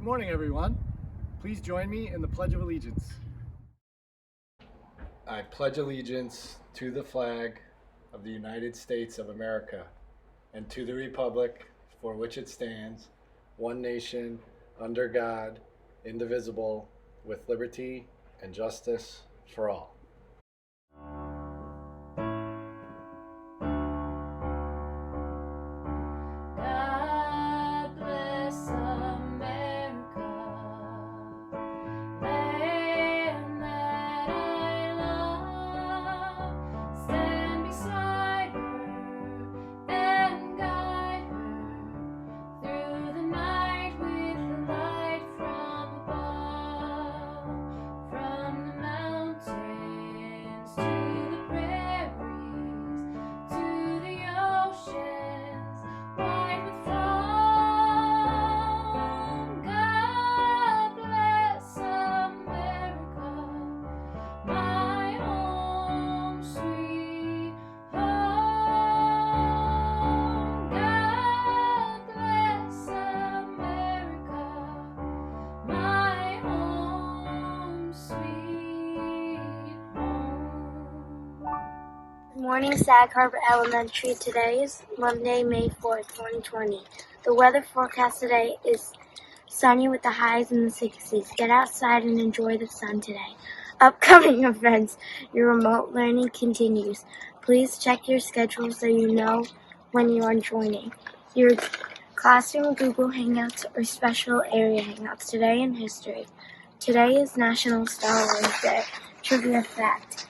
Good morning, everyone. Please join me in the Pledge of Allegiance. I pledge allegiance to the flag of the United States of America and to the republic for which it stands, one nation, under God, indivisible, with liberty and justice for all. God bless America, land that I love. Stand beside her and guide her through the night with the light from above. From the mountains to the prairies to the oceans wide with foam. God bless America, my home sweet home. God bless America, my home sweet home. Good morning, Sag Harbor Elementary. Today is Monday, May 4th, 2020. The weather forecast today is sunny with the highs in the 60s. Get outside and enjoy the sun today. Upcoming events. Your remote learning continues. Please check your schedule so you know when you are joining. Your classroom Google Hangouts or special area Hangouts. Today in history. Today is National Star Wars Day. Trivia fact.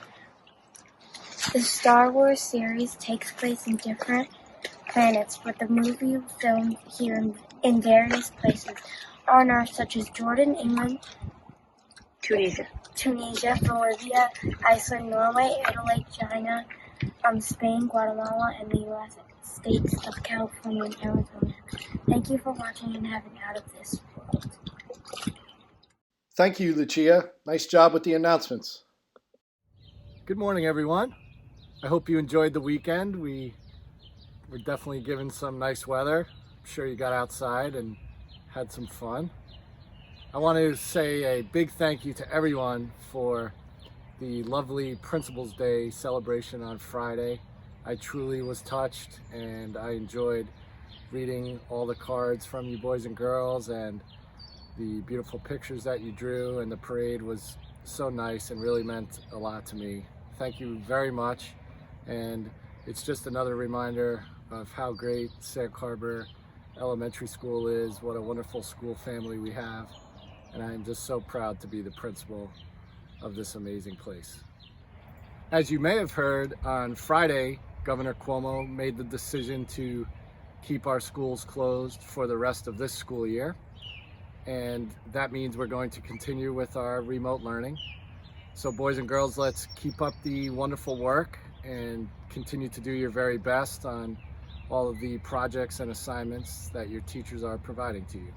The Star Wars series takes place in different planets, but the movie filmed here in various places on Earth, such as Jordan, England, Tunisia, Bolivia, Iceland, Norway, Italy, China, Spain, Guatemala, and the U.S. states of California and Arizona. Thank you for watching and having Out of This World. Thank you, Lucia. Nice job with the announcements. Good morning, everyone. I hope you enjoyed the weekend. We were definitely given some nice weather. I'm sure you got outside and had some fun. I want to say a big thank you to everyone for the lovely Principal's Day celebration on Friday. I truly was touched and I enjoyed reading all the cards from you boys and girls and the beautiful pictures that you drew, and the parade was so nice and really meant a lot to me. Thank you very much. And it's just another reminder of how great Sag Harbor Elementary School is, what a wonderful school family we have, and I'm just so proud to be the principal of this amazing place. As you may have heard, on Friday, Governor Cuomo made the decision to keep our schools closed for the rest of this school year, and that means we're going to continue with our remote learning. So boys and girls, let's keep up the wonderful work and continue to do your very best on all of the projects and assignments that your teachers are providing to you.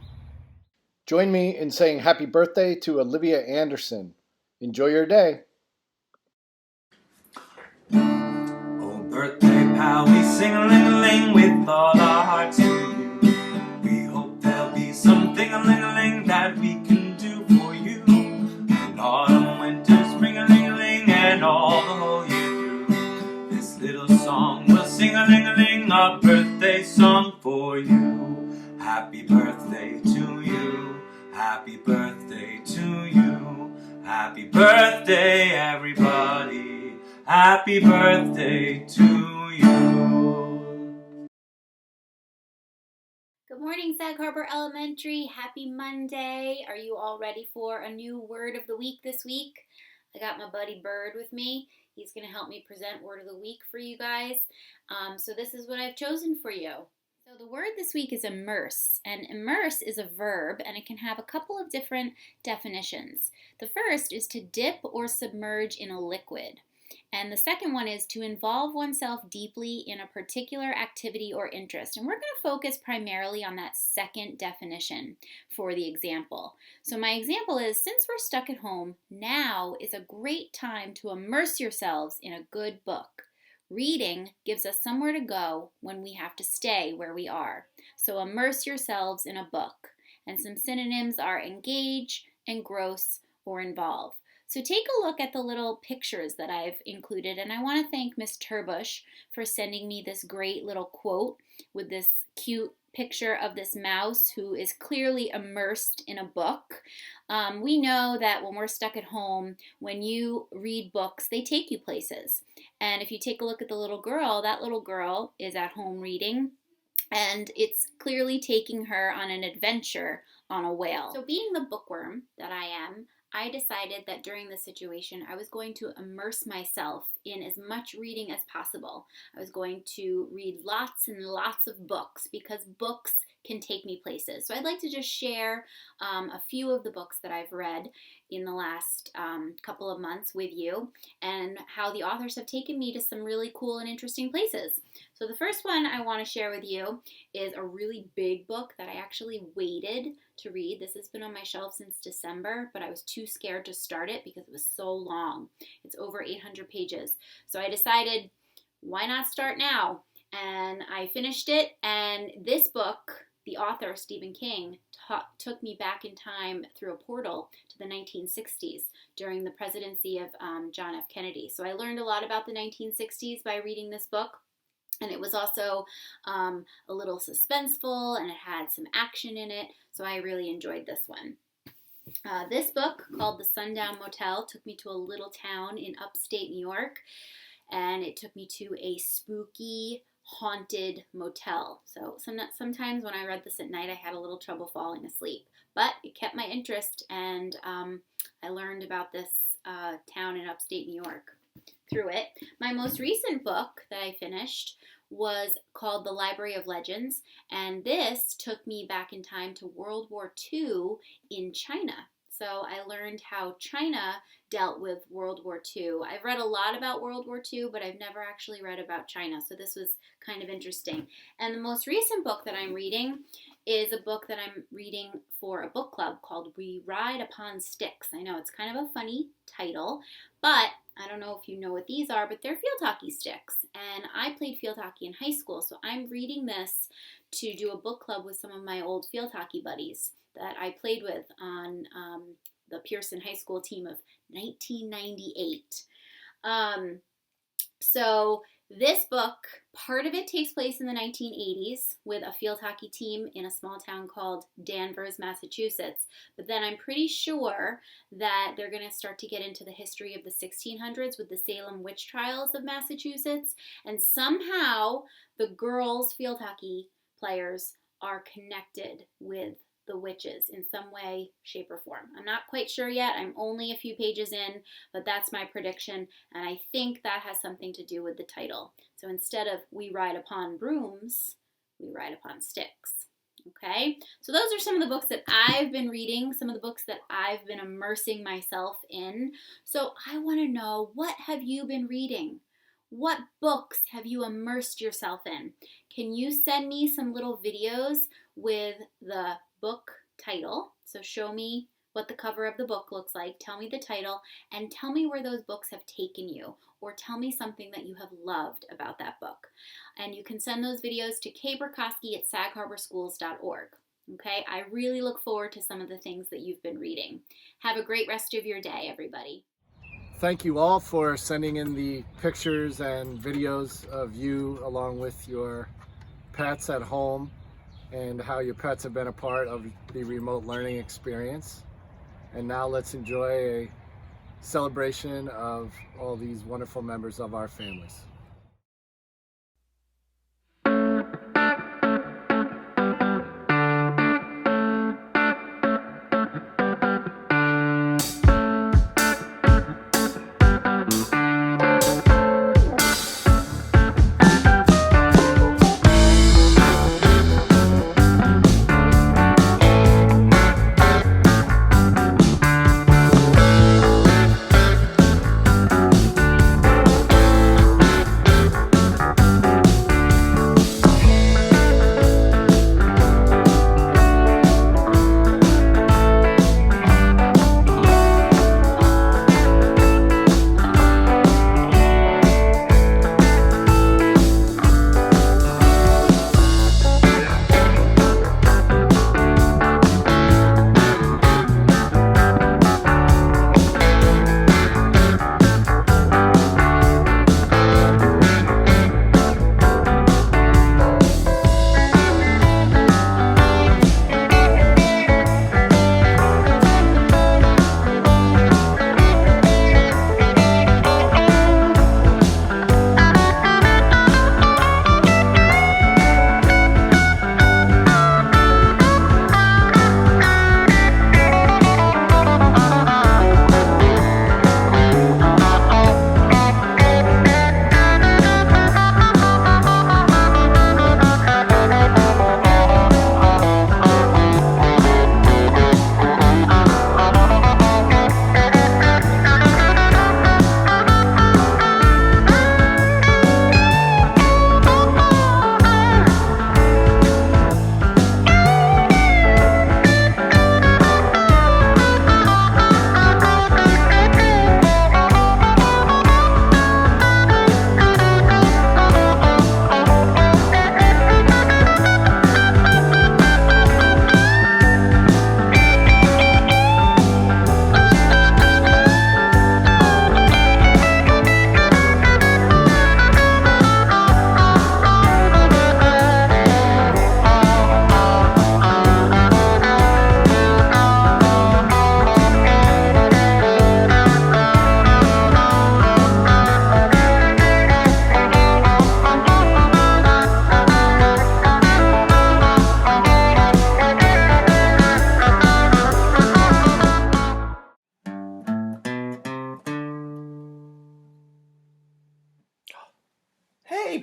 Join me in saying happy birthday to Olivia Anderson. Enjoy your day. Oh, birthday pal, we sing a-ling-a-ling with all our hearts to you. We hope there'll be something a-ling-a-ling that we can do for you. In autumn, winter, spring, a-ling-a-ling, and all the whole year through. This little song we'll sing a-ling-a-ling, our birthday song for you. Happy birthday to you. Happy birthday to you. Happy birthday, everybody. Happy birthday to you. Good morning, Sag Harbor Elementary. Happy Monday. Are you all ready for a new word of the week this week? I got my buddy Bird with me. He's going to help me present word of the week for you guys. So this is what I've chosen for you. So the word this week is immerse, and immerse is a verb, and it can have a couple of different definitions. The first is to dip or submerge in a liquid. And the second one is to involve oneself deeply in a particular activity or interest. And we're going to focus primarily on that second definition for the example. So my example is, since we're stuck at home, now is a great time to immerse yourselves in a good book. Reading gives us somewhere to go when we have to stay where we are. So immerse yourselves in a book. And some synonyms are engage, engross, or involve. So take a look at the little pictures that I've included, and I want to thank Miss Turbush for sending me this great little quote with this cute picture of this mouse who is clearly immersed in a book. We know that when we're stuck at home, when you read books, they take you places. And if you take a look at the little girl, that little girl is at home reading, and it's clearly taking her on an adventure on a whale. So being the bookworm that I am, I decided that during this situation, I was going to immerse myself in as much reading as possible. I was going to read lots and lots of books because books can take me places. So I'd like to just share a few of the books that I've read in the last couple of months with you and how the authors have taken me to some really cool and interesting places. So the first one I want to share with you is a really big book that I actually waited to read. This has been on my shelf since December, but I was too scared to start it because it was so long. It's over 800 pages. So I decided, why not start now? And I finished it, and this book, the author, Stephen King, took me back in time through a portal to the 1960s during the presidency of John F. Kennedy. So I learned a lot about the 1960s by reading this book. And it was also a little suspenseful, and it had some action in it, so I really enjoyed this one. This book, called The Sundown Motel, took me to a little town in upstate New York, and it took me to a spooky, haunted motel. So sometimes when I read this at night, I had a little trouble falling asleep, but it kept my interest, and I learned about this town in upstate New York through it. My most recent book that I finished was called The Library of Legends, and this took me back in time to World War II in China. So I learned how China dealt with World War II. I've read a lot about World War II, but I've never actually read about China, so this was kind of interesting. And the most recent book that I'm reading is a book that I'm reading for a book club called We Ride Upon Sticks. I know it's kind of a funny title, but I don't know if you know what these are, but they're field hockey sticks. And I played field hockey in high school, so I'm reading this to do a book club with some of my old field hockey buddies that I played with on the Pearson High School team of 1998. So this book, part of it takes place in the 1980s with a field hockey team in a small town called Danvers, Massachusetts. But then I'm pretty sure that they're going to start to get into the history of the 1600s with the Salem witch trials of Massachusetts. And somehow the girls' field hockey players are connected with the witches in some way, shape, or form. I'm not quite sure yet. I'm only a few pages in, but that's my prediction, and I think that has something to do with the title. So instead of We Ride Upon Brooms, we ride upon sticks. Okay? So those are some of the books that I've been reading, some of the books that I've been immersing myself in. So I want to know, what have you been reading? What books have you immersed yourself in? Can you send me some little videos with the book title? So show me what the cover of the book looks like, tell me the title, and tell me where those books have taken you, or tell me something that you have loved about that book. And you can send those videos to kburkowski@sagharborschools.org. Okay, I really look forward to some of the things that you've been reading. Have a great rest of your day, everybody. Thank you all for sending in the pictures and videos of you along with your pets at home and how your pets have been a part of the remote learning experience. And now let's enjoy a celebration of all these wonderful members of our families.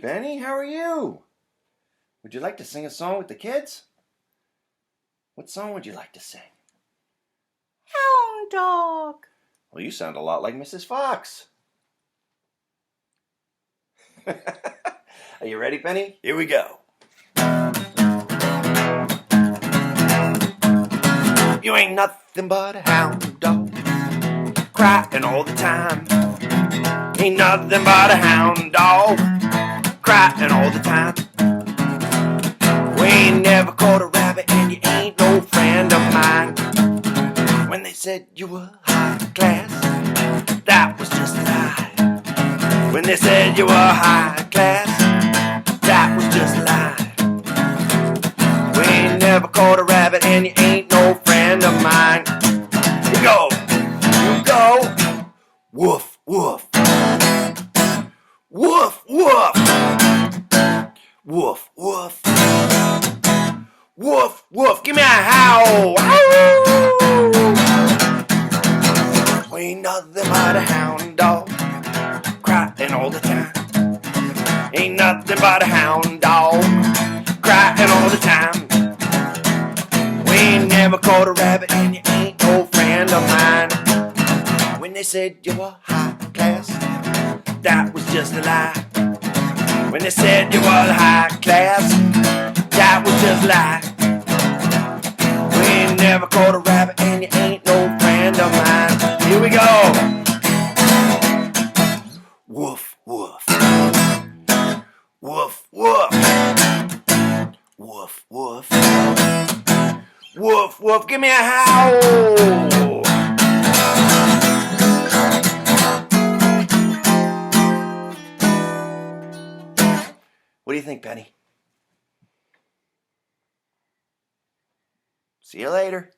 Benny, how are you? Would you like to sing a song with the kids? What song would you like to sing? Hound dog. Well, you sound a lot like Mrs. Fox. Are you ready, Benny? Here we go. You ain't nothing but a hound dog, crying all the time. Ain't nothing but a hound dog, crying all the time. We ain't never caught a rabbit and you ain't no friend of mine. When they said you were high class, that was just a lie. When they said you were high class, that was just a lie. We ain't never caught a rabbit and you ain't no friend of mine. You go, you go, woof, woof. Woof, woof. Woof, woof. Woof, woof. Give me a howl. We ain't nothing but a hound dog, crying all the time. Ain't nothing but a hound dog, crying all the time. We ain't never caught a rabbit and you ain't no friend of mine. When they said you were high class, that was just a lie. When they said you were high class, that was just a lie. We ain't never caught a rabbit and you ain't no friend of mine. Here we go. Woof, woof. Woof, woof. Woof, woof. Woof, woof. Give me a howl. What do you think, Penny? See you later.